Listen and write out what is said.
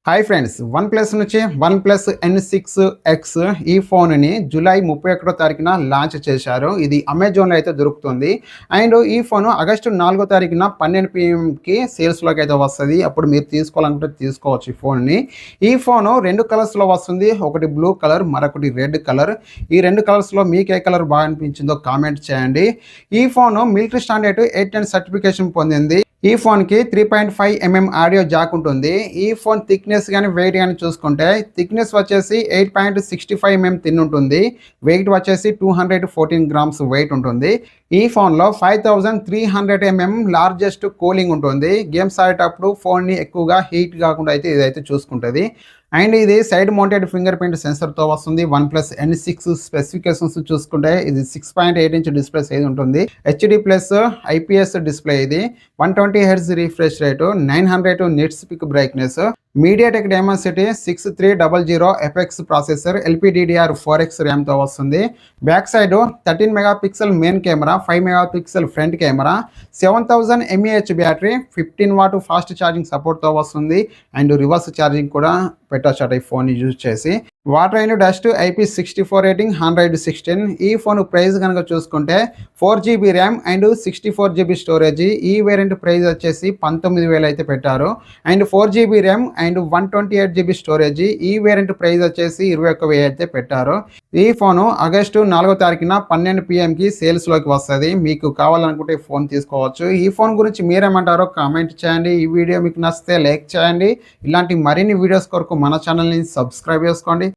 Hi friends, one plus నుంచి one plus N6X ఈ ఫోన్ని జూలై 31 తారీఖున లాంచ్ చేశారు. ఇది అమెజాన్లో అయితే దొరుకుతుంది. అండ్ ఈ ఫోన్ ఆగస్టు 4 తారీఖున 12 PM సేల్స్లోకి అయితే వస్తుంది. అప్పుడు మీరు తీసుకోవాలనుకుంటే తీసుకోవచ్చు ఈ ఫోన్ని. ఈ ఫోన్ రెండు కలర్స్లో వస్తుంది. ఒకటి బ్లూ కలర్, మరొకటి రెడ్ కలర్. ఈ రెండు కలర్స్లో మీకు ఏ కలర్ బాగా అనిపించిందో కామెంట్ చేయండి. ఈ ఫోన్ మిలిటరీ స్టాండర్డ్ 810 సర్టిఫికేషన్ పొందింది. ఈ ఫోన్కి 3.5mm ఆడియో జాక్ ఉంటుంది. ఈ ఫోన్ థిక్నెస్ కానీ వెయిట్ కానీ చూసుకుంటే థిక్నెస్ వచ్చేసి 8.65mm థిన్ ఉంటుంది. వెయిట్ వచ్చేసి 214 grams వెయిట్ ఉంటుంది. ఈ ఫోన్లో 5300mm లార్జెస్ట్ కూలింగ్ ఉంటుంది. గేమ్స్ ఆడేటప్పుడు ఫోన్ని ఎక్కువగా హీట్ కాకుండా అయితే ఇదైతే చూసుకుంటుంది. అండ్ ఇది సైడ్ మౌంటెడ్ ఫింగర్ ప్రింట్ సెన్సర్తో వస్తుంది. వన్ ప్లస్ N6 స్పెసిఫికేషన్స్ చూసుకుంటే ఇది 6.8 inch డిస్ప్లే సైజ్ ఉంటుంది. HD+ IPS display. ఇది 120 Hz refresh rate, 900 nits peak brightness, MediaTek Dimensity 6300 FX processor, LPDDR4X ర్యామ్తో వస్తుంది. Back side 13 MP main camera, 5 MP front camera, 7000 mAh battery, 15 watt fast charging సపోర్ట్తో వస్తుంది. And reverse charging కూడా పెట్టొచ్చట ఈ phone use చేసి. Water and dust IP64 rating, 116. ఈ phone price కనుక చూసుకుంటే 4GB RAM and 64GB storage. ఈ వేరియంట్ ప్రైస్ వచ్చేసి 19,000 అయితే పెట్టారు. And 4GB RAM and 128GB storage. ఈ వేరియంట్ ప్రైస్ వచ్చేసి 21,000 అయితే పెట్టారు. ఈ ఫోను ఆగస్టు 4 తారీఖున 12 PM సేల్స్లోకి వస్తుంది. మీకు కావాలనుకుంటే ఫోన్ తీసుకోవచ్చు. ఈ ఫోన్ గురించి మీరేమంటారో కామెంట్ చేయండి. ఈ వీడియో మీకు నచ్చితే లైక్ చేయండి. ఇలాంటి మరిన్ని వీడియోస్ కొరకు మన ఛానల్ని సబ్స్క్రైబ్ చేసుకోండి.